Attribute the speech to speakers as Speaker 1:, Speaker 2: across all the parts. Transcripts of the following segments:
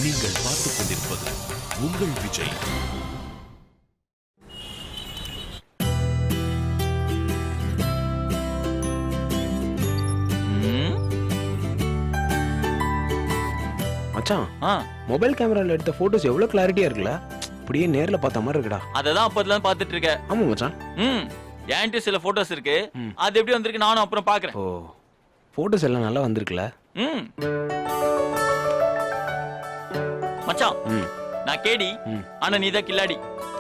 Speaker 1: நீங்கள் பார்த்துக் கொண்டிருப்பது உங்கள் விஜய்.
Speaker 2: மச்சான், மொபைல் கேமரால எடுத்த போட்டோஸ் எவ்வளவு கிளாரிட்டியா இருக்குல்ல? அப்படியே நேர்ல பார்த்த மாதிரி இருக்குடா.
Speaker 3: அததான் அப்போதெல்லாம் பார்த்துட்டு இருக்க.
Speaker 2: ஆமா மச்சான்.
Speaker 3: என்கிட்ட சில போட்டோஸ் இருக்கு. அது எப்படி வந்திருக்கு நானும் அப்புறம் பாக்குறேன்.
Speaker 2: ஓ, போட்டோஸ் எல்லாம் நல்லா வந்திருக்குல?
Speaker 3: மச்சான், நான் கேடி, ஆனா நீதான் கில்லாடி.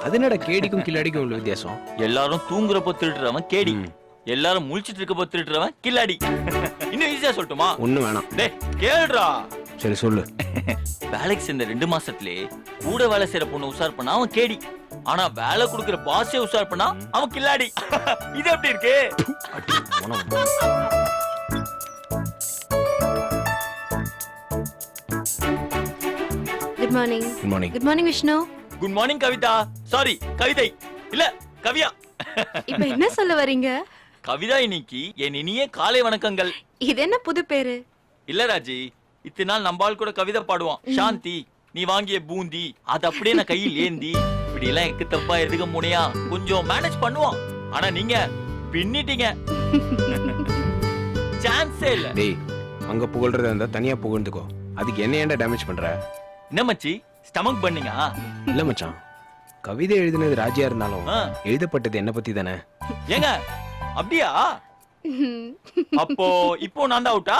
Speaker 2: அது என்னடா கேடிக்கும் கில்லாடிக்கும் உள்ள வித்தியாசம்?
Speaker 3: எல்லாரும் தூங்குறப்போ திருடுறவன் கேடி, எல்லாரும் முழிச்சிட்டு இருக்கப்போ திருடுறவன் கில்லாடி. இன்னும் ஈஸியா சொல்லட்டுமா?
Speaker 2: ஒண்ணு வேணாம்.
Speaker 3: டேய் கேளுடா.
Speaker 2: சரி சொல்லு.
Speaker 3: வேலைக்கு சேர்ந்த 2 மாசத்துலயே கூட வேலை செய்யற பொண்ணு உஷார் பண்ணா அவன் கேடி, ஆனா வேலை கொடுக்கிற பாஸே உஷார் பண்ணா அவன் கில்லாடி. இது எப்படி இருக்கு?
Speaker 4: Good morning.
Speaker 2: Good morning.
Speaker 4: Good morning Vishnu.
Speaker 3: Good morning Kavitha. Sorry, கவிதை இல்ல கவியா.
Speaker 4: இப்போ என்ன சொல்ல வரீங்க?
Speaker 3: கவிதா இன்னைக்கு என் இனிய காலை வணக்கங்கள்.
Speaker 4: இது என்ன புது பேரு?
Speaker 3: இல்ல ராஜி, இத்தனை நாள் நம்பால் கூட கவிதை பாடுவான். சாந்தி நீ வாங்கிய பூந்தி அது அப்படியே நான் கையில் ஏந்தி இப்படி எல்லாம் எனக்கு தப்பா எதுக்க முடியா கொஞ்சம் மேனேஜ் பண்ணுவான். ஆனா நீங்க பின்னிட்டீங்க. சான்ஸே இல்ல.
Speaker 2: டேய், அங்க புகழ்றதா இருந்தா தனியா புகழ்ந்துக்கோ. அதுக்கு என்ன ஏன்டா டேமேஜ் பண்ற?
Speaker 3: என்ன மச்சி ஸ்டமக் பண்ணீங்க?
Speaker 2: இல்ல மச்சான், கவிதை எழுதினது ராஜியா இருந்தாலும் எழுதப்பட்டது என்ன பத்தி தானே.
Speaker 3: ஏங்க அப்படியா? அப்போ இப்போ நான் தான் அவுட்டா?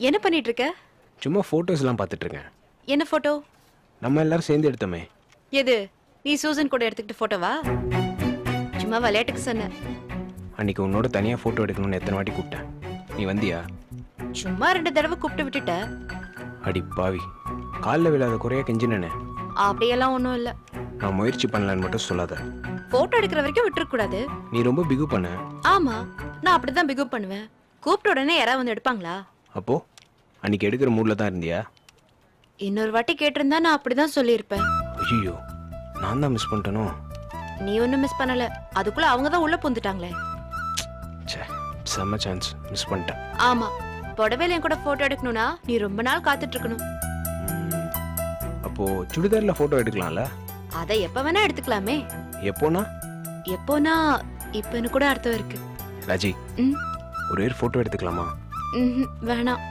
Speaker 4: என்ன பண்ணிட்டு இருக்க?
Speaker 2: சும்மா போட்டோஸ் எல்லாம் பார்த்துட்டு இருக்கேன்.
Speaker 4: என்ன போட்டோ?
Speaker 2: நம்ம எல்லாரும் சேர்ந்து எடுத்தோமே.
Speaker 4: எது? நீ சூசன் கூட எடுத்துக்கிட்ட போட்டோவா? சும்மா விளையாட்டுக்கு சொன்ன.
Speaker 2: அன்னைக்கு உன்னோட தனியா போட்டோ எடுக்கணும்னு எத்தனை வாட்டி கூப்பிட்டேன், நீ வந்தியா?
Speaker 4: சும்மா 2 தடவை கூப்பிட்டு விட்டுட்ட.
Speaker 2: அடி பாவி, காலில் விழாத குறையா கெஞ்சினே.
Speaker 4: அப்படியெல்லாம் ஒண்ணும் இல்ல.
Speaker 2: நான் முயற்சி பண்ணலான்னு மட்டும் சொல்லாத.
Speaker 4: போட்டோ எடுக்கிற வரைக்கும் விட்டுற கூடாது.
Speaker 2: நீ ரொம்ப பிகு பண்ண.
Speaker 4: ஆமா, நான் அப்படிதான் பிகு பண்ணுவேன். கூப்பிட்ட உடனே யாராவது வந்து எடுப்பாங்களா?
Speaker 2: அப்போ அன்னைக்கு எடுக்கிற மூட்ல தான் இருந்தியா?
Speaker 4: இன்னொரு வாட்டி கேட்டிருந்தா நான் அப்படிதான் சொல்லியிருப்பேன்.
Speaker 2: ஐயோ, நான் தான் மிஸ் பண்ணிட்டேனோ?
Speaker 4: நீ ஒன்னும் மிஸ் பண்ணல, அதுக்குள்ள அவங்க தான் உள்ள புந்துட்டாங்களே.
Speaker 2: ச்சே, செம்ம சான்ஸ் மிஸ் பண்ணிட்டேன்.
Speaker 4: ஆமா, புடவையில என் கூட போட்டோ எடுக்கணும்னா நீ ரொம்ப நாள் காத்துட்டு இருக்கணும்.
Speaker 2: அப்போ சுடிதார்ல போட்டோ எடுக்கலாம்ல?
Speaker 4: அதை எப்ப வேணா எடுத்துக்கலாமே.
Speaker 2: எப்போனா?
Speaker 4: எப்போனா இப்பன்னு கூட அர்த்தம் இருக்கு.
Speaker 2: ராஜி, ஒரே போட்டோ எடுத்துக்கலாமா?
Speaker 4: வேணாம்.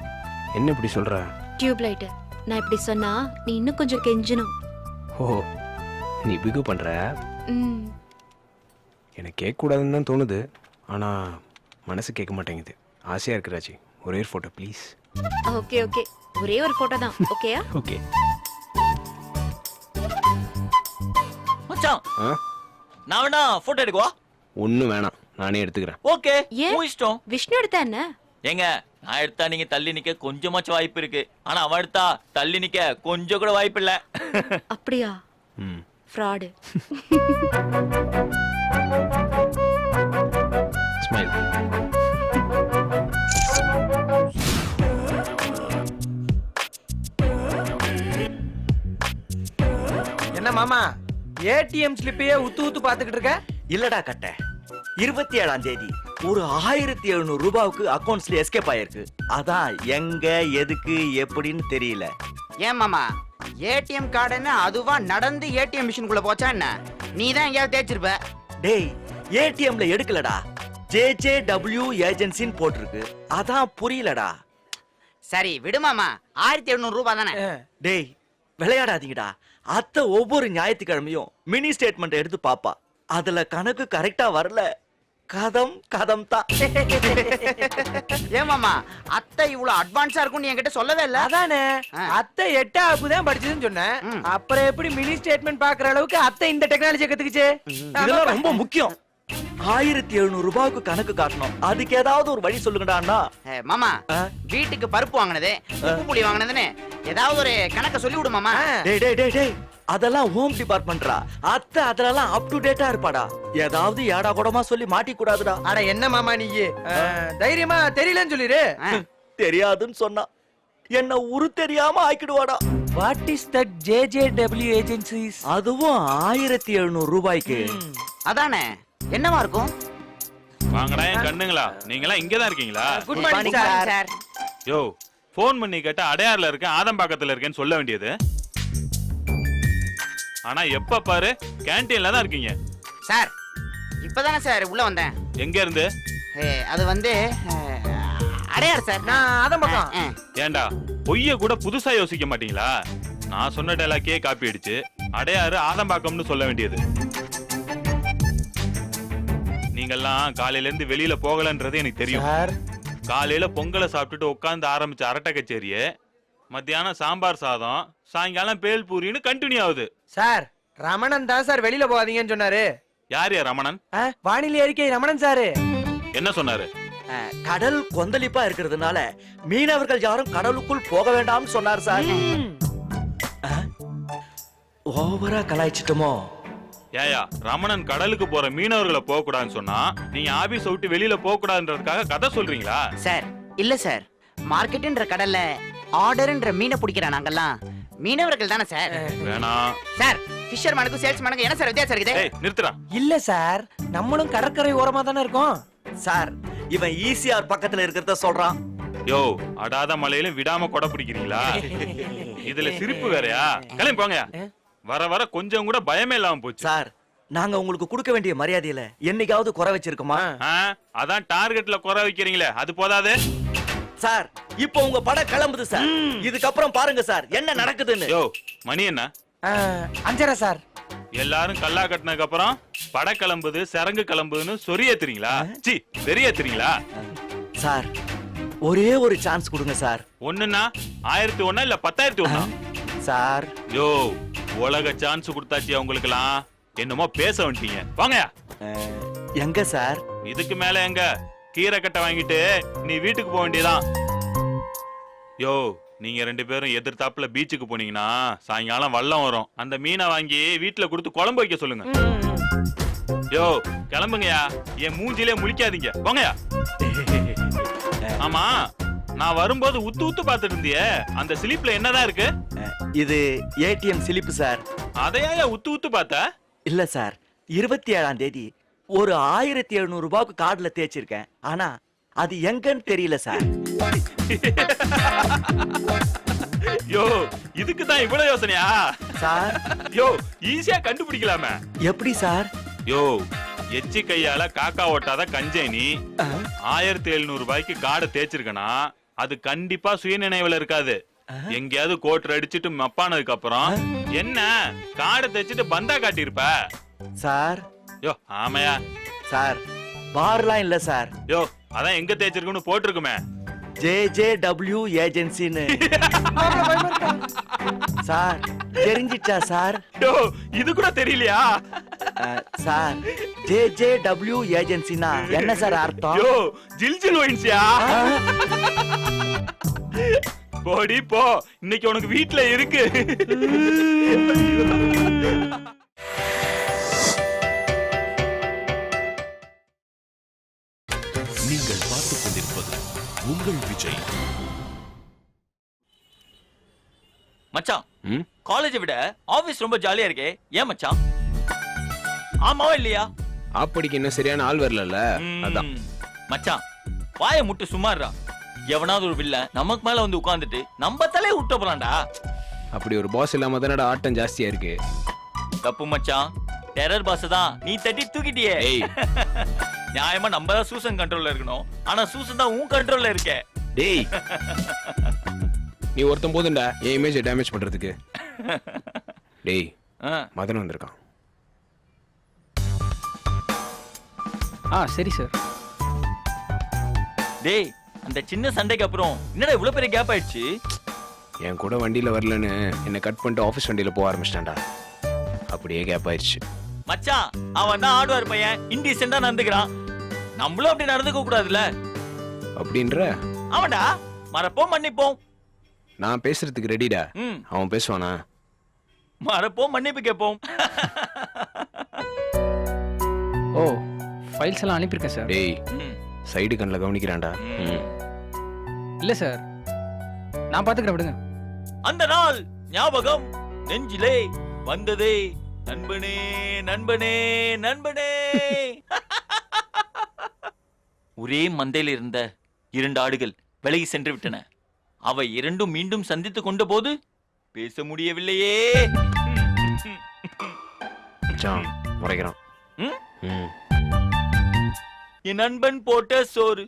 Speaker 2: என்ன இப்படி சொல்ற?
Speaker 4: டியூப் லைட், நான் இப்படி சொன்னா நீ இன்னும் கொஞ்சம் கெஞ்சணும்.
Speaker 2: ஓ, நீ பிகு பண்ற? எனக்கு கேட்க கூடாதுன்னு தான் தோணுது, ஆனா மனசு கேட்க மாட்டேங்குது. ஆசையா இருக்கு ராஜி, ஒரே போட்டோ ப்ளீஸ்.
Speaker 4: ஓகே ஓகே, ஒரே ஒரு போட்டோ தான். ஓகேயா?
Speaker 2: ஓகே.
Speaker 3: மச்சான், நான் வேணா போட்டோ எடுக்கவா?
Speaker 2: ஒண்ணு வேணாம், நானே எடுத்துக்கிறேன்.
Speaker 3: ஓகே,
Speaker 4: ஏன்?
Speaker 3: உன் இஷ்டம்.
Speaker 4: விஷ்ணு எடுத்தா என்ன?
Speaker 3: ஏங்க, நான் எடுத்தா நீங்க தள்ளி நிக்க கொஞ்சமாச்சும் வாய்ப்பு இருக்கு, ஆனா அவன் எடுத்தா தள்ளி நிக்க கொஞ்சம் கூட வாய்ப்பு இல்ல.
Speaker 4: அப்படியா? ஃப்ராட்.
Speaker 2: ஸ்மைல்.
Speaker 5: என்ன மாமா, ஏடிஎம் ஸ்லிப்பையே உத்து பாத்துக்கிட்டு இருக்க?
Speaker 6: இல்லடா கட்ட, 27ஆம் தேதி ஒரு 1700 ரூபாய்க்கு அக்கவுண்ட்ஸ்ல எஸ்கேப் ஆயிருக்கு. அதான் எங்க எதுக்கு எப்படின்னு தெரியல.
Speaker 5: ஏன் மாமா, ஏடிஎம் கார்டுன்னு அதுவா நடந்து ஏடிஎம் மிஷினுக்குள்ள போச்சா என்ன? நீ தான் எங்கேயாவது தேய்ச்சிருப்ப.
Speaker 6: டேய், ஏடிஎம்ல எடுக்கலடா, JJW ஏஜென்சின்னு போட்டிருக்கு. அதான் புரியலடா.
Speaker 5: சரி விடு மாமா, 1700 ரூபாய் தானே.
Speaker 6: டேய் விளையாடாதீங்கடா. அத்தை ஒவ்வொரு ஞாயிற்றுக்கிழமையும் மினி ஸ்டேட்மெண்ட் எடுத்து பாப்பா. அதுல கணக்கு கரெக்டா வரல, கதம் தான்.
Speaker 5: ஏன் மாமா, அத்தை இவ்வளவு அட்வான்ஸா இருக்கும்னு என்கிட்ட சொல்லவே இல்ல.
Speaker 7: அதானே, அத்தை 8ஆம் வகுப்பு தான் படிச்சதுன்னு சொன்னேன். அப்புறம் எப்படி மினி ஸ்டேட்மெண்ட் பாக்குற அளவுக்கு அத்தை இந்த டெக்னாலஜி கத்துக்குச்சு?
Speaker 6: இதெல்லாம் ரொம்ப முக்கியம். 1700 ரூபாய்க்கு கணக்கு காட்டணும், அதுக்கு ஏதாவது ஒரு வழி சொல்லுங்கடா.
Speaker 5: மாமா, வீட்டுக்கு பருப்பு வாங்கினது, உப்பு புளி வாங்கினதுன்னு ஏதாவது ஒரு கணக்க சொல்லி விடு மாமா.
Speaker 6: டேய் டேய் டேய் டேய், அதெல்லாம் ஹோம் டிபார்ட்மெண்ட்ரா. அத்தை அதெல்லாம் அப் டு டேட்டா இருப்பாடா. ஏதாவது ஏடா கூடமா சொல்லி மாட்டி கூடாதுடா.
Speaker 7: அட என்ன மாமா நீ, தைரியமா தெரியலன்னு சொல்லிரு.
Speaker 6: தெரியாதுன்னு சொன்னா என்ன உரு தெரியாம ஆக்கிடுவாடா.
Speaker 7: What is that JJW agencies?
Speaker 6: அதுவும் 1700 ரூபாய்க்கு.
Speaker 5: அதானே, என்னவா இருக்கும்?
Speaker 8: வாங்கடா என் கண்ணுங்களா, நீங்க எல்லாம் இங்கதான் இருக்கீங்களா?
Speaker 7: Good morning sir.
Speaker 8: யோ, போன் பண்ணி கேட்டா அடையாறுல இருக்கேன் ஆதம்பாக்கத்துல இருக்கேன்னு சொல்ல வேண்டியது. ஆனா எப்ப பாரு கேண்டீன்ல தான் இருக்கீங்க.
Speaker 5: சார் இப்பதானே சார் உள்ள வந்தேன்.
Speaker 8: எங்க இருந்து?
Speaker 5: அது வந்து அடையாறு சார்.
Speaker 7: நான் அதான் பக்கம்.
Speaker 8: ஏண்டா பொய்ய கூட புதுசா யோசிக்க மாட்டீங்களா? நான் சொன்ன டைலாக்கே காப்பி அடிச்சு அடையாறு ஆதம்பாக்கம்னு சொல்ல வேண்டியது. நீங்கெல்லாம் காலையில இருந்து வெளியில போகலன்றது எனக்கு தெரியும். காலையில பொங்கலை சாப்பிட்டுட்டு உட்காந்து ஆரம்பிச்ச அரட்டை கச்சேரியே மத்தியானம் சாம்பார் சாதம், சாயங்காலம் பேல் பூரின்னு கண்டினியூ ஆகுது.
Speaker 7: சார் ரமணன் தான் சார் வெளியில போகாதீங்கன்னு சொன்னாரு.
Speaker 8: யார் ரமணன்?
Speaker 7: வானிலை அறிக்கை ரமணன் சாரு.
Speaker 8: என்ன சொன்னாரு?
Speaker 6: கடல் கொந்தளிப்பா இருக்கிறதுனால மீனவர்கள் யாரும் கடலுக்குள் போக வேண்டாம்னு சொன்னார் சார். ஓவரா கலாய்ச்சிட்டோமோ?
Speaker 8: ஏயா ரமணன் கடலுக்கு போற மீனவர்களை போக கூடாதுன்னு சொன்னா நீங்க ஆபீஸ் விட்டு வெளியில போக கூடாதுன்றதுக்காக கதை சொல்றீங்களா?
Speaker 5: சார் இல்ல சார், மார்க்கெட்ன்ற கடல்ல ஆர்டர்ன்ற மீனை பிடிக்கிற நாங்கெல்லாம் மீனவர்கள் தானே சார்.
Speaker 8: வேணாம்
Speaker 5: சார், ஃபிஷர்மேனுக்கும் சேல்ஸ்மேனுக்கும் என்ன சார் வித்தியாசம் இருக்குது?
Speaker 8: நிறுத்துறா.
Speaker 7: இல்ல சார், நம்மளும் கடற்கரை ஓரமா தானே இருக்கோம்.
Speaker 6: சார் இவன் ஈசிஆர் பக்கத்துல இருக்கிறத சொல்றான்.
Speaker 8: யோ அடாத மலையிலும் விடாம கொடை பிடிக்கிறீங்களா? இதுல சிரிப்பு வேறயா? கிளம்பி போங்க. வர வர கொஞ்சம் கூட பயமே இல்லாம போச்சு.
Speaker 6: சார் நாங்க உங்களுக்கு கொடுக்க வேண்டிய மரியாதையில என்னைக்காவது குறை வச்சிருக்கோமா?
Speaker 8: அதான் டார்கெட்ல குறை வைக்கிறீங்களே, அது போதாது?
Speaker 6: சார் இப்போ உங்க படம் கிளம்புது சார். இதுக்கப்புறம் பாருங்க சார் என்ன நடக்குதுன்னு.
Speaker 8: யோ மணி என்ன?
Speaker 7: 5:30 சார்.
Speaker 8: எல்லாரும் கல்லா கட்டினதுக்கு அப்புறம் பட கிளம்புது சரங்கு கிளம்புதுன்னு சொரியத்துறீங்களா? சி வெறியத்துறீங்களா?
Speaker 6: சார் ஒரே ஒரு சான்ஸ் கொடுங்க சார்.
Speaker 8: ஒண்ணுன்னா 1001 இல்ல 10,001?
Speaker 6: சார்
Speaker 8: யோ உலக சான்ஸ் கொடுத்தாச்சு உங்களுக்குலாம். என்னமோ பேச வந்துட்டீங்க. வாங்க.
Speaker 6: எங்க சார்?
Speaker 8: இதுக்கு மேல எங்க? கீரை கட்டை வாங்கிட்டு நீ வீட்டுக்கு போக வேண்டியதான். யோ நீங்க 2 பேரும் எதிர்த்தாப்புல பீச்சுக்கு போனீங்கன்னா சாயங்காலம் வல்லம் வரும். அந்த மீனை வாங்கி வீட்டுல கொடுத்து குழம்பு வைக்க சொல்லுங்க. யோ கிளம்புங்கயா, என் மூஞ்சிலே முழிக்காதீங்க. போங்கயா. ஆமா நான் வரும்போது உத்து உத்து பாத்துட்டு இருந்தியே, அந்த சிலிப்ல என்னதான் இருக்கு?
Speaker 6: இது ஏடிஎம் சிலிப்பு சார்.
Speaker 8: அதையா உத்து உத்து பார்த்த?
Speaker 6: இல்ல சார், 27ஆம் தேதி ஒரு 1700 ரூபாய்க்கு கார்டுல தேய்ச்சிருக்கேன். ஆனா அது எங்கன்னு தெரியல சார்.
Speaker 8: யோ இதுக்கு தான் இவ்வளவு யோசனையா
Speaker 6: சார்?
Speaker 8: யோ ஈஸியா கண்டுபிடிக்கலாமே.
Speaker 6: எப்படி சார்?
Speaker 8: யோ எச்சி கையால காக்கா ஓட்டாத கஞ்சேனி 1700 ரூபாய்க்கு காடை தேய்ச்சிருக்கனா அது கண்டிப்பா சுயநினைவுல இருக்காது. எங்கேயாவது கோட்டர் அடிச்சிட்டு மப்பானதுக்கு அப்புறம் என்ன காடை தேய்ச்சிட்டு பந்தா காட்டியிருப்ப
Speaker 6: சார்.
Speaker 8: யோ ஆமையா
Speaker 6: சார் பார்லாம் இல்ல சார்.
Speaker 8: யோ அதான் எங்க தேய்ச்சிருக்குன்னு போட்டிருக்குமே,
Speaker 6: JJW ஏஜென்சின்னு. சார் தெரிஞ்சிச்சா சார்?
Speaker 8: யோ இது கூட தெரியலையா?
Speaker 6: சார் JJW ஏஜென்சினா என்ன சார் அர்த்தம்?
Speaker 8: யோ ஜில்ஜில் ஒயின்ஸ்யா. போடி போ, இன்னைக்கு உனக்கு வீட்ல இருக்கு.
Speaker 1: நீங்கள் பார்த்துக் கொண்டிருப்பது உங்கள் விஜய்.
Speaker 3: மச்சான் காலேஜை விட ஆபீஸ் ரொம்ப ஜாலியா இருக்கே, ஏன் மச்சான்? ஆமாவா இல்லையா?
Speaker 2: ஆப்படிக்கு என்ன சரியான ஆள் வரல. அதான்
Speaker 3: மச்சான் வாயை முட்டு சும்மாறா. எவனாவது ஒரு வில்ல நமக்கு மேல வந்து உட்கார்ந்துட்டு நம்ம தலையை விட்ட போறான்டா.
Speaker 2: அப்படி ஒரு பாஸ் இல்லாம தானடா ஆட்டம் ஜாஸ்தியா இருக்கு.
Speaker 3: தப்பு மச்சான், டெரர் பாஸ் தான் நீ தட்டி தூக்கிட்டியே. நியாயமா நம்ம தான் சூசன் கண்ட்ரோல்ல இருக்கணும், ஆனா சூசன் தான் உன் கண்ட்ரோல்ல இருக்கே.
Speaker 2: டேய் நீ ஒருத்தன் போதும்டா என் இமேஜை டேமேஜ் பண்றதுக்கு. டேய் மதன் வந்திருக்கான்.
Speaker 7: சரி சார்.
Speaker 3: டேய் அந்த சின்ன சண்டைக்கு அப்புறம் என்னடா இவ்வளவு பெரிய கேப் ஆயிடுச்சு?
Speaker 2: என் கூட வண்டியில வரலன்னு என்ன கட் பண்ணிட்டு ஆபீஸ் வண்டியில போக ஆரம்பிச்சிட்டான்டா. அப்படியே கேப் ஆயிடுச்சு.
Speaker 3: மச்சான் அவன் தான் ஆடுவார் பையன், இன்டீசென்ட்டா நடந்துக்கிறான். நம்மளும் அப்படி நடந்துக்க கூடாதுல்ல
Speaker 2: அப்படின்ற?
Speaker 3: ஆமாடா, மறப்போம் மன்னிப்போம்.
Speaker 2: நான் பேசுறதுக்கு ரெடிடா. அவன் பேசுவானா?
Speaker 3: மறப்போம் மன்னிப்பு கேட்போம்.
Speaker 7: ஓ ஃபைல்ஸ் எல்லாம் அனுப்பியிருக்கேன் சார்.
Speaker 2: டேய் சைடு கண்ணில் கவனிக்கிறான்டா.
Speaker 7: இல்ல சார், நான் பாத்துக்கிறேன், விடுங்க.
Speaker 3: அந்த நாள் ஞாபகம் நெஞ்சிலே வந்ததே நண்பனே நண்பனே நண்பனே. ஒரே மந்தையில் இருந்த 2 ஆடுகள் விலகி சென்று விட்டன. அவை இரண்டும் மீண்டும் சந்தித்து கொண்ட போது பேச முடியவில்லையே.
Speaker 2: மச்சான் முறைக்கிறான்.
Speaker 3: ம்?
Speaker 2: ம்.
Speaker 3: என் நண்பன் போட்ட சோறு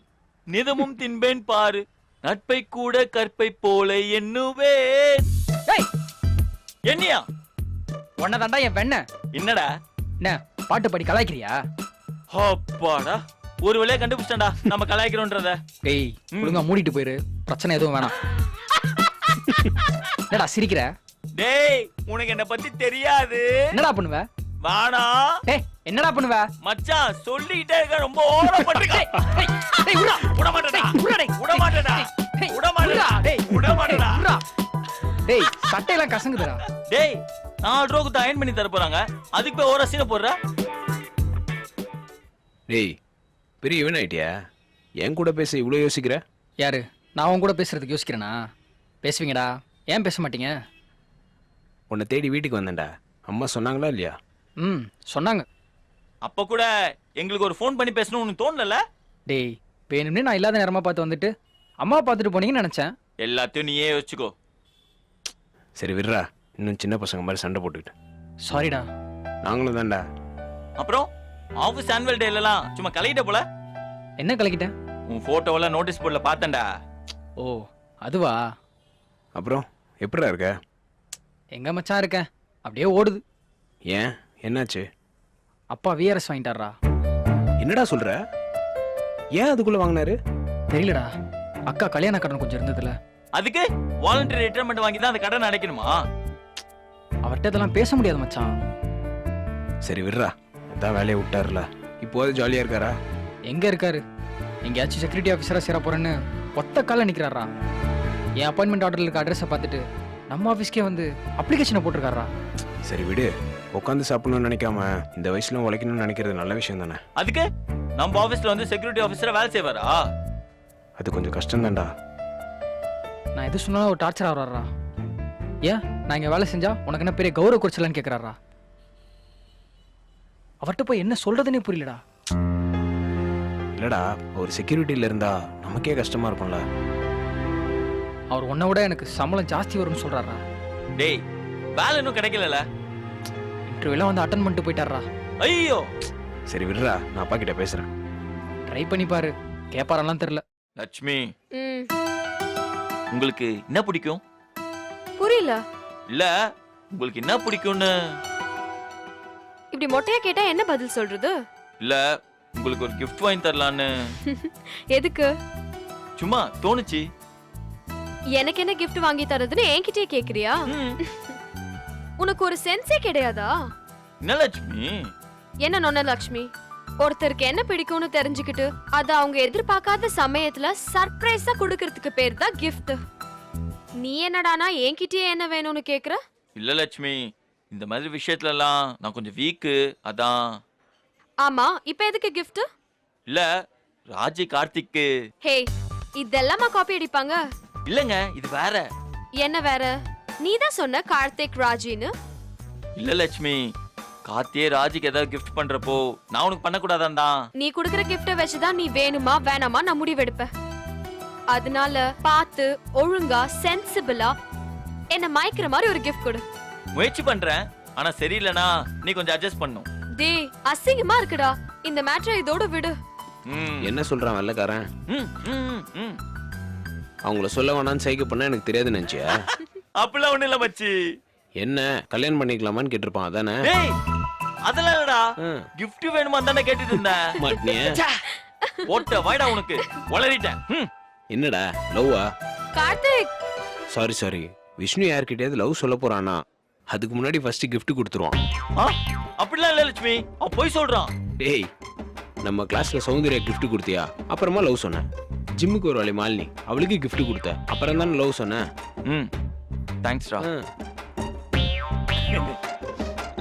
Speaker 3: நிதமும் தின்பேன் பாரு, நட்பை கூட கற்பை போல எண்ணுவேன்.
Speaker 7: ஏய்
Speaker 3: என்னையா?
Speaker 7: உன்னதாண்டா என் வெண்ண.
Speaker 3: என்னடா?
Speaker 7: என்ன பாட்டு பாடி கலாய்க்கிறியா?
Speaker 3: அப்பாடா, ஒரு வேலையை கண்டுபிடிச்சா நம்ம கலாய்க்கிறோன்றத.
Speaker 7: டேய் ஒழுங்கா மூடிட்டு போயிரு, பிரச்சனை எதுவும் வேணாம். என்னடா சிரிக்கிற?
Speaker 3: டேய் உனக்கு என்ன பத்தி தெரியாது.
Speaker 7: என்னடா பண்ணுவ?
Speaker 3: வாடா.
Speaker 7: டேய் என்னடா பண்ணுவ?
Speaker 3: மச்சான் சொல்லிட்டே இருக்க, ரொம்ப ஓவரா பண்றீங்க.
Speaker 7: டேய் உடா.
Speaker 3: விட மாட்டேடா.
Speaker 7: உடா டேய்.
Speaker 3: விட மாட்டேடா.
Speaker 7: டேய்,
Speaker 3: விட மாட்டேடா.
Speaker 7: டேய்
Speaker 3: விட மாட்டேடா.
Speaker 7: உடா. டேய் சட்டையெல்லாம் கசங்குதுடா.
Speaker 3: டேய் 4 ரூபாய்க்கு தான் அயன் பண்ணி தர போறாங்க, அதுக்கு போய் ஓவரா சீனை போடுற.
Speaker 2: டேய் பெரிய இவன் ஆயிட்டியா? என் கூட பேச இவ்வளோ யோசிக்கிற?
Speaker 7: யாரு? நான் உன் கூட பேசுறதுக்கு யோசிக்கிறேனா? பேசுவீங்கடா, ஏன் பேச மாட்டீங்க?
Speaker 2: உன்னை தேடி வீட்டுக்கு வந்தேன்டா. அம்மா சொன்னாங்களா இல்லையா?
Speaker 7: ம் சொன்னாங்க.
Speaker 3: அப்ப கூட எங்களுக்கு ஒரு ஃபோன் பண்ணி பேசணும் உனக்கு தோணல?
Speaker 7: டேய் வேணும்னே நான் இல்லாத நேரமா பார்த்து வந்துட்டு அம்மா பார்த்துட்டு போனீங்கன்னு நினைச்சேன்.
Speaker 3: எல்லாத்தையும் நீயே யோசிச்சுக்கோ.
Speaker 2: சரி விட்றா, இன்னும் சின்ன பசங்க மாதிரி சண்டை போட்டுக்கிட்டு.
Speaker 7: சாரிடா.
Speaker 2: நாங்களும் தான்டா.
Speaker 3: அப்புறம் ஆஃபீஸ் ஆனுவல் டேலாம் சும்மா கலையிட்ட போல.
Speaker 7: என்ன கலக்கிட்டேன்?
Speaker 3: உன் போட்டோவெல்லாம் நோட்டீஸ் போர்டில் பார்த்தேன்டா.
Speaker 7: ஓ அதுவா?
Speaker 2: அப்புறம் எப்படிடா இருக்க?
Speaker 7: எங்க மச்சான் இருக்கேன், அப்படியே ஓடுது.
Speaker 2: ஏன் என்னாச்சு?
Speaker 7: அப்பா விஆர்எஸ் வாங்கிட்டாரா.
Speaker 2: என்னடா சொல்ற? ஏன் அதுக்குள்ள வாங்கினாரு?
Speaker 7: தெரியலடா, அக்கா கல்யாண கடன் கொஞ்சம் இருந்ததுல,
Speaker 3: அதுக்கு வாலண்டரி ரிட்டையர்மெண்ட் வாங்கி தான் அந்த கடன் அடைக்கணுமா?
Speaker 7: அவர்கிட்ட இதெல்லாம் பேச முடியாது மச்சான்.
Speaker 2: சரி விட்றா, அதான் வேலையை விட்டாருல, இப்போது ஜாலியா இருக்காரா?
Speaker 7: எங்க இருக்காரு? எங்கேயாச்சும் செக்யூரிட்டி ஆஃபீஸரா சேர போறேன்னு ஒத்த கால நிக்கிறாரா. என் அப்பாயின்மெண்ட் ஆர்டர்ல இருக்க அட்ரஸை பார்த்துட்டு நம்ம ஆஃபீஸ்க்கே வந்து அப்ளிகேஷனை போட்டிருக்காரா.
Speaker 2: சரி விடு, உட்காந்து சாப்பிடணும்னு நினைக்காம இந்த வயசுல உழைக்கணும்னு நினைக்கிறது நல்ல விஷயம் தானே.
Speaker 3: அதுக்கு நம்ம ஆபீஸ்ல வந்து செக்யூரிட்டி ஆபீசரா வேலை செய்வாரா?
Speaker 2: அது கொஞ்சம் கஷ்டம் தான்டா.
Speaker 7: நான் எது சொன்னாலும் ஒரு டார்ச்சர் ஆகிறாரா. ஏன் நான் இங்க வேலை செஞ்சா உனக்கு என்ன பெரிய கௌரவ குறைச்சலான்னு கேட்கிறாரா. அவர்கிட்ட போய் என்ன சொல்றதுன்னே புரியலடா.
Speaker 2: இல்லடா, ஒரு செக்யூரிட்டியில இருந்தா நமக்கே கஷ்டமா இருக்கும்ல.
Speaker 7: அவர் உன்னை விட எனக்கு சம்பளம் ஜாஸ்தி வரும்னு சொல்றாரா.
Speaker 3: டேய் வேலை இன்னும் கிடைக்கல.
Speaker 7: இன்டர்வியூலாம் வந்து அட்டன் பண்ணிட்டு போயிட்டாரா.
Speaker 3: ஐயோ.
Speaker 2: சரி விடுறா, நான் அப்பா கிட்ட பேசுறேன்.
Speaker 7: ட்ரை பண்ணி பாரு, கேப்பாரெல்லாம் தெரியல.
Speaker 3: லட்சுமி,
Speaker 4: ம்,
Speaker 3: உங்களுக்கு என்ன பிடிக்கும்?
Speaker 4: புரியல.
Speaker 3: இல்ல உங்களுக்கு என்ன பிடிக்கும்னு.
Speaker 4: இப்படி மொட்டையா கேட்டா என்ன பதில் சொல்றது?
Speaker 3: இல்ல உங்களுக்கு ஒரு gift வாங்கி தரலான்னு.
Speaker 4: எதுக்கு?
Speaker 3: சும்மா தோணுச்சு.
Speaker 4: எனக்கு என்ன gift வாங்கி தரதுன்னு என்கிட்டயே கேக்குறியா? உனக்கு ஒரு சென்ஸே கிடையாதா?
Speaker 3: என்ன லட்சுமி?
Speaker 4: என்ன நொன்ன லட்சுமி? ஒருத்தருக்கு என்ன பிடிக்கும்னு தெரிஞ்சுக்கிட்டு அத அவங்க எதிர்பார்க்காத சமயத்துல சர்ப்ரைஸா கொடுக்கறதுக்கு பேர் தான் gift. நீ என்னடானா என்கிட்டயே என்ன வேணும்னு கேக்குற?
Speaker 3: இல்ல லட்சுமி, இந்த மாதிரி விஷயத்துல எல்லாம் நான் கொஞ்சம் வீக்கு, அதான்.
Speaker 4: ஆமா, இப்ப எதுக்கு gift?
Speaker 3: இல்ல ராஜி கார்த்திக்கு.
Speaker 4: ஹே, இதெல்லாமா காப்பி அடிப்பாங்க?
Speaker 3: இல்லங்க, இது வேற.
Speaker 4: என்ன வேற? நீ தான் சொன்ன கார்த்திக் ராஜின்னு.
Speaker 3: இல்ல லட்சுமி, கார்த்தியே ராஜிக்கு ஏதாவது gift பண்றப்போ நான் உனக்கு பண்ணக்கூடாதான்.
Speaker 4: நீ குடுக்கற கிஃப்ட வச்சுதான் நீ வேணுமா வேணாமா நான் முடிவெடுப்பேன். அதனால பார்த்து ஒழுங்கா சென்சிபிளா என்ன மயக்கிற மாதிரி ஒரு gift கொடு.
Speaker 3: முயற்சி பண்றேன், ஆனா சரியில்லைனா நீ கொஞ்சம் அட்ஜஸ்ட் பண்ணும்.
Speaker 4: டேய் அசிங்கமா இருக்குடா, இந்த மேட்டரை இதோட விடு.
Speaker 2: என்ன சொல்றான் வெள்ளக்காரன்? அவங்கள சொல்ல வேணான்னு சைகை பண்ணா எனக்கு தெரியாது நினைச்சியா?
Speaker 3: அப்படிலாம் ஒண்ணு இல்ல மச்சி.
Speaker 2: என்ன கல்யாணம் பண்ணிக்கலாமான்னு கேட்டிருப்பான் அதானே?
Speaker 3: டேய் அதெல்லாம் இல்லடா, gift வேணுமா தானே கேட்டுட்டு இருந்தேன்.
Speaker 2: மாட்டினியா?
Speaker 3: ஓட்ட வாய்டா உனக்கு, வளரிட்டேன்.
Speaker 2: என்னடா லவ்வா?
Speaker 4: கார்த்திக்,
Speaker 2: சாரி விஷ்ணு யார்கிட்டயாவது லவ் சொல்ல போறானா அதுக்கு முன்னாடி ஃபர்ஸ்ட் gift கொடுத்துருவான்.
Speaker 3: அப்படிலாம் இல்ல லட்சுமி, அவன் போய் சொல்றான்.
Speaker 2: டேய், நம்ம கிளாஸ்ல சௌந்தர்யா gift கொடுத்தியா? அப்புறமா லவ் சொன்னேன். ஜிம்முக்கு ஒரு வாளி மாலினி, அவளுக்கு gift கொடுத்த, அப்புறம் தானே லவ் சொன்னேன்.
Speaker 3: தேங்க்ஸ்டா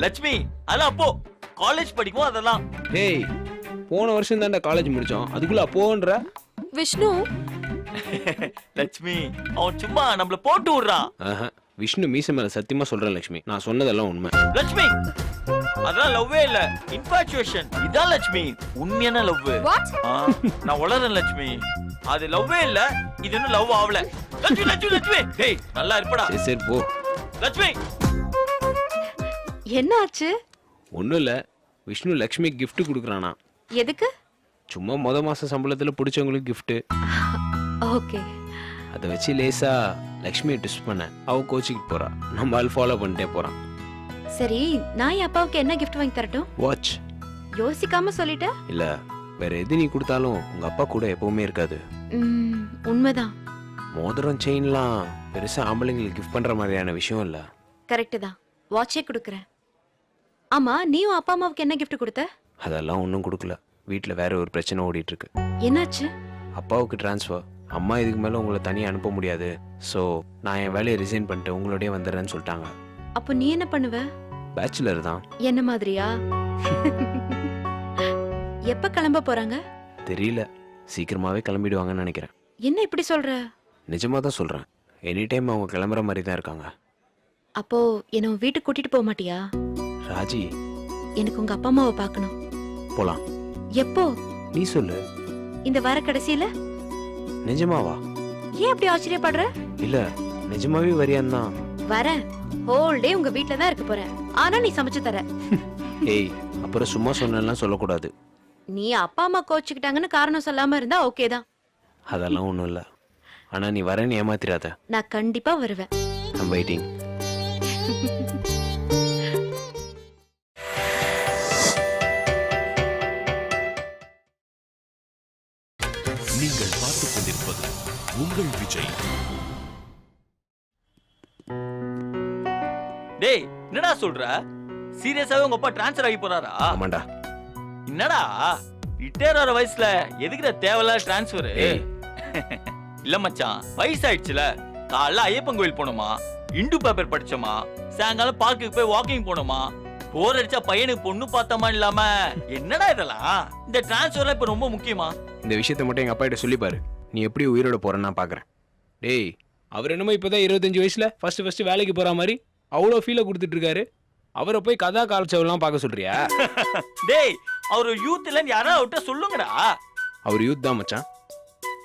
Speaker 3: லட்சுமி. அதெல்லாம் அப்போ காலேஜ் படிக்கும் அதெல்லாம்.
Speaker 2: டேய், போன வருஷம் தான்டா காலேஜ் முடிச்சோம், அதுக்குள்ள அப்போன்ற.
Speaker 4: விஷ்ணு.
Speaker 3: லட்சுமி, அவன் சும்மா நம்மள போட்டு விடுறான்.
Speaker 2: விஷ்ணு மீச மேல சத்தியமா சொல்றேன் லட்சுமி, நான் சொன்னதெல்லாம் உண்மை.
Speaker 3: லட்சுமி, அதெல்லாம் லவ்வே இல்ல, இன்ஃபாச்சுவேஷன். இதான் லட்சுமி உண்மையான லவ்.
Speaker 4: What?
Speaker 3: நான் வளரேன் லட்சுமி. அது லவ்வே இல்ல, இது இன்னும் லவ் ஆவல. லட்சுமி லட்சுமி லட்சுமி, டேய் நல்லா இருப்படா.
Speaker 2: சரி சரி போ.
Speaker 3: லட்சுமி
Speaker 4: என்ன ஆச்சு?
Speaker 2: ஒன்றும் இல்லை, விஷ்ணு லக்ஷ்மி gift கொடுக்குறானா.
Speaker 4: எதுக்கு?
Speaker 2: சும்மா மாசம் சம்பளத்தில் பிடிச்சவங்களுக்கு gift.
Speaker 4: ஓகே.
Speaker 2: அதை வச்சு லேசா லக்ஷ்மியை ட்விஸ்ட் பண்ண அவ கோச்சிக்கிட்டு போறா. நம்ம ஆள் ஃபாலோ பண்ணிட்டே போறான்.
Speaker 4: சரி, நான் என் அப்பாவுக்கு என்ன gift வாங்கி தரட்டும்?
Speaker 2: வாட்ச்.
Speaker 4: யோசிக்காம சொல்லிட்ட?
Speaker 2: இல்ல, வேற எது நீ கொடுத்தாலும் உங்க அப்பா கூட எப்பவுமே இருக்காது.
Speaker 4: உண்மைதான்.
Speaker 2: மோதிரம் செயின்லாம் பெருசா ஆம்பளைங்களுக்கு கிஃப்ட் பண்ற மாதிரியான விஷயம் இல்ல.
Speaker 4: கரெக்ட் தான். வாட்சே கொடுக்குறேன். ஆமா, நீயும் அப்பா அம்மாவுக்கு என்ன gift கொடுத்த?
Speaker 2: அதெல்லாம் ஒன்றும் கொடுக்கல. வீட்டில் வேற ஒரு பிரச்சனை ஓடிட்டு இருக்கு.
Speaker 4: என்னாச்சு?
Speaker 2: அப்பாவுக்கு டிரான்ஸ்ஃபர். அம்மா இதுக்கு மேலே உங்களை தனியாக அனுப்ப முடியாது, ஸோ நான் என் வேலையை ரிசைன் பண்ணிட்டு உங்களோடய வந்துடுறேன்னு சொல்லிட்டாங்க.
Speaker 4: அப்போ நீ என்ன பண்ணுவ?
Speaker 2: பேச்சுலர் தான்.
Speaker 4: என்ன மாதிரியா? எப்ப கிளம்ப போறாங்க?
Speaker 2: தெரியல, சீக்கிரமாவே கிளம்பிடுவாங்கன்னு நினைக்கிறேன்.
Speaker 4: என்ன இப்படி சொல்ற?
Speaker 2: நிஜமாக தான் சொல்கிறேன். எனி டைம் அவங்க கிளம்புற மாதிரி தான் இருக்காங்க.
Speaker 4: அப்போ என்ன உன் வீட்டுக்கு கூட்டிட்டு போக மாட்டியா?
Speaker 2: ராஜி,
Speaker 4: எனக்கு உங்க அப்பா அம்மாவை பார்க்கணும்.
Speaker 2: போலாம்.
Speaker 4: எப்போ?
Speaker 2: நீ சொல்லு.
Speaker 4: இந்த வார கடைசியில.
Speaker 2: நிஜமாவா?
Speaker 4: ஏன் அப்படி ஆச்சரியப்படுற?
Speaker 2: இல்ல, நிஜமாவே வரியான்னு தான்.
Speaker 4: வரேன். ஹோல் டே உங்க வீட்ல தான் இருக்க போறேன். ஆனா நீ சமைச்சு தர.
Speaker 2: ஏய், அப்புறம் சும்மா சொன்னேன்லாம் சொல்லக்கூடாது.
Speaker 4: நீ அப்பா அம்மா கோச்சுக்கிட்டாங்கன்னு காரணம் சொல்லாம இருந்தா ஓகே தான்.
Speaker 2: அதெல்லாம் ஒன்றும் இல்லை. ஆனால் நீ வரேன்னு ஏமாத்திராத.
Speaker 4: நான் கண்டிப்பா வருவேன்.
Speaker 2: I'm waiting.
Speaker 1: நீங்கள் பார்த்துக் கொண்டிருப்பது உங்கள் விஜய்.
Speaker 3: டேய் என்னடா சொல்ற? சீரியஸாவே உங்க அப்பா ட்ரான்ஸ்ஃபர் ஆகி போறாரா?
Speaker 2: ஆமாண்டா.
Speaker 3: என்னடா ரிட்டையர் ஆற வயசுல எதுக்குற தேவையில்லாத ட்ரான்ஸ்ஃபர்? இல்ல மச்சான், வயசாயிடுச்சுல. காலைல ஐயப்பன் கோயில் போனோமா, இண்டு பேப்பர் படிச்சோமா, சாயங்காலம் பார்க்குக்கு போய் வாக்கிங் போனோமா, போர் அடிச்சா பையனுக்கு பொண்ணு பார்த்தோமா இல்லாம என்னடா இதெல்லாம்? இந்த ட்ரான்ஸ்ஃபர்லாம் இப்ப ரொம்ப முக்கியமா?
Speaker 2: இந்த விஷயத்த மட்டும் எங்க அப்பா கிட்ட சொல்லி பாரு. நீ எப்படி உயிரோட போறேன்னு நான் பாக்குறேன். டேய், அவர் என்னமோ இப்பதான் 25 வயசுல ஃபர்ஸ்ட் வேலைக்கு போற மாதிரி அவ்வளோ ஃபீலை கொடுத்துட்டு இருக்காரு. அவரை போய் கதா காலச்சவெல்லாம் பார்க்க சொல்றியா?
Speaker 3: டேய், அவர் யூத் இல்லன்னு யாராவது விட்ட சொல்லுங்கடா.
Speaker 2: அவர் யூத் தான் மச்சான்.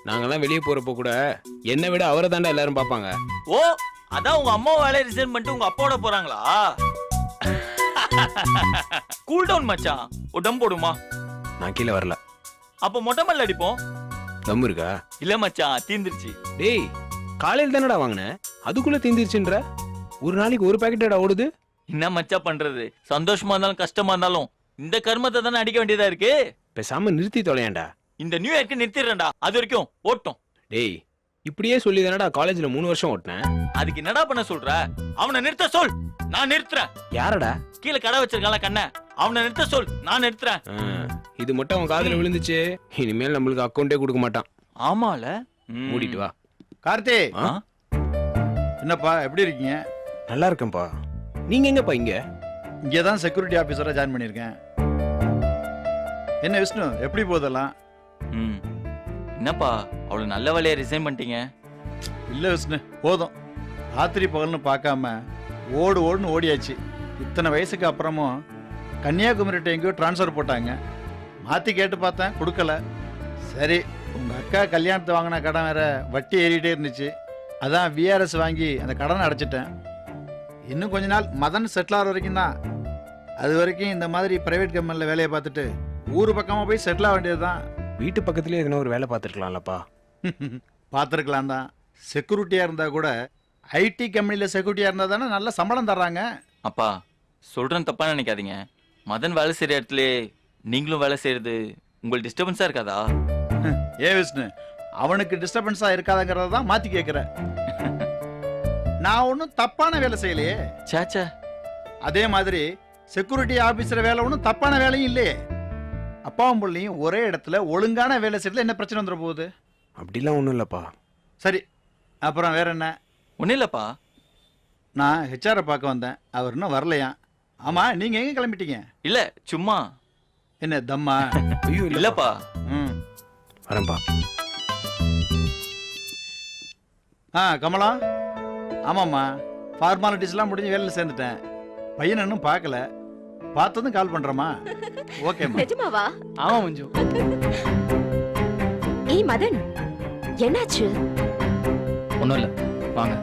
Speaker 2: நாங்கெல்லாம் வெளியே போறப்போ கூட என்னை விட அவரை தாண்டா எல்லாரும் பார்ப்பாங்க.
Speaker 3: ஓ, அதான் உங்க அம்மா வேலையை ரிசைன் பண்ணிட்டு உங்க அப்பாவோட போறாங்களா? கூல் டவுன் மச்சான். ஒரு டம் போடுமா?
Speaker 2: நான் கீழே வரல.
Speaker 3: அப்ப மொட்டை மல்ல அடிப்போம்.
Speaker 2: தம் இருக்கா?
Speaker 3: இல்ல மச்சான், தீந்துருச்சு.
Speaker 2: டேய், காலையில் தானடா வாங்கினேன், அதுக்குள்ள தீந்துருச்சுன்ற. ஒரு நாளைக்கு ஒரு பாக்கெட்டடா ஓடுது.
Speaker 3: என்ன மச்சா பண்றது? சந்தோஷமா இருந்தாலும் கஷ்டமா இருந்தாலும் இந்த கர்மத்தை தானே அடிக்க வேண்டியதா இருக்கு.
Speaker 2: பேசாம நிறுத்தி தொலையாண்டா.
Speaker 3: இந்த நியூ இயர்க்கு நிறுத்திடுறேன்டா. அது வரைக்கும் ஓட்டும்.
Speaker 2: டேய், இப்படியே சொல்லி தானடா காலேஜ்ல 3 வருஷம் ஓட்டினேன்.
Speaker 3: அதுக்கு என்னடா பண்ண சொல்ற? அவனை நிறுத்த சொல், நான் நிறுத்துறேன்.
Speaker 2: யாரடா?
Speaker 3: கீழே கடை வச்சிருக்கான்ல கண்ண, அவனை நிறுத்த சொல், நான் நிறுத்துறேன்.
Speaker 2: இது மட்டும் அவன் காதுல விழுந்துச்சு, இனிமேல் நம்மளுக்கு அக்கௌண்டே கொடுக்க மாட்டான்.
Speaker 3: ஆமால,
Speaker 2: மூடிட்டு வா.
Speaker 9: கார்த்தி,
Speaker 2: ஆ?
Speaker 9: என்னப்பா எப்படி இருக்கீங்க?
Speaker 2: நல்லா இருக்கேன்ப்பா. நீங்க எங்கப்பா? இங்க
Speaker 9: இங்கே தான் செக்யூரிட்டி ஆஃபீஸராக ஜாயின் பண்ணியிருக்கேன். என்ன விஷ்ணு, எப்படி போதெல்லாம்?
Speaker 3: என்னப்பா அவ்வளவு நல்ல வேலையை ரிசைன் பண்ணிட்டீங்க?
Speaker 9: இல்லை விஷ்ணு, போதும். ராத்திரி பகல்னு பார்க்காம ஓடுன்னு ஓடியாச்சு. இத்தனை வயசுக்கு அப்புறமும் கன்னியாகுமரிட்ட எங்கேயோ ட்ரான்ஸ்ஃபர் போட்டாங்க. மாற்றி கேட்டு பார்த்தேன், கொடுக்கல. சரி, உங்கள் அக்கா கல்யாணத்தை வாங்கின கடன் வேற வட்டி ஏறிட்டே இருந்துச்சு. அதான் விஆர்எஸ் வாங்கி அந்த கடனை அடைச்சிட்டேன். இன்னும் கொஞ்ச நாள் மதன் செட்டில் ஆகிற வரைக்கும் தான். அது வரைக்கும் இந்த மாதிரி ப்ரைவேட் கம்பெனியில் வேலையை பார்த்துட்டு ஊர் பக்கமாக போய் செட்டில் ஆக வேண்டியது தான்.
Speaker 2: வீட்டு பக்கத்துலேயே எதுனா ஒரு வேலை பார்த்துருக்கலாம்லப்பா.
Speaker 9: பார்த்துருக்கலாம் தான். செக்யூரிட்டியாக இருந்தால் கூட ஐடி கம்பெனியில் செக்யூரிட்டியாக இருந்தால் தானே நல்ல சம்பளம் தர்றாங்க.
Speaker 3: அப்பா சொல்றேன், தப்பா நினைக்காதீங்க. மதன் வேலை செய்யற இடத்துல நீங்களும் வேலை செய்யறது உங்களுக்கு டிஸ்டர்பன்ஸா இருக்காதா?
Speaker 9: ஏ விஷ்ணு, அவனுக்கு டிஸ்டர்பன்ஸாக இருக்காதங்கிறத தான் மாற்றி கேட்குறேன். நான் ஒன்றும் தப்பான வேலை செய்யலையே.
Speaker 3: சேச்சே,
Speaker 9: அதே மாதிரி செக்யூரிட்டி ஆஃபீஸர் வேலை ஒன்றும் தப்பான வேலையும் இல்லையே. அப்பாவும் பிள்ளையும் ஒரே இடத்துல ஒழுங்கான வேலை செய்யறதுல என்ன பிரச்சனை வந்துட போகுது?
Speaker 2: அப்படிலாம் ஒன்றும் இல்லைப்பா.
Speaker 9: சரி, அப்புறம் வேற என்ன?
Speaker 3: ஒன்றும் இல்லைப்பா.
Speaker 9: நான் ஹெச்ஆரை பார்க்க வந்தேன், அவர் இன்னும் வரலையா? ஆமாம், நீங்கள் எங்கே கிளம்பிட்டீங்க?
Speaker 3: இல்லை, சும்மா.
Speaker 9: என்ன தம்மா?
Speaker 2: ஐயோ
Speaker 3: இல்லைப்பா.
Speaker 9: ம்,
Speaker 2: வரேன்ப்பா.
Speaker 9: கமலா, ஆமாம்மா, ஃபார்மாலிட்டிஸ்லாம் முடிஞ்சு வேலையில் சேர்ந்துட்டேன். பையனை இன்னும் பார்க்கல, பார்த்ததும் கால் பண்ணுறேம்மா. ஓகேம்மா.
Speaker 4: நிஜமாவா?
Speaker 7: ஆமா மஞ்சு.
Speaker 4: ஏய் மதன், என்னாச்சு?
Speaker 7: ஒன்றும் இல்லை வாங்க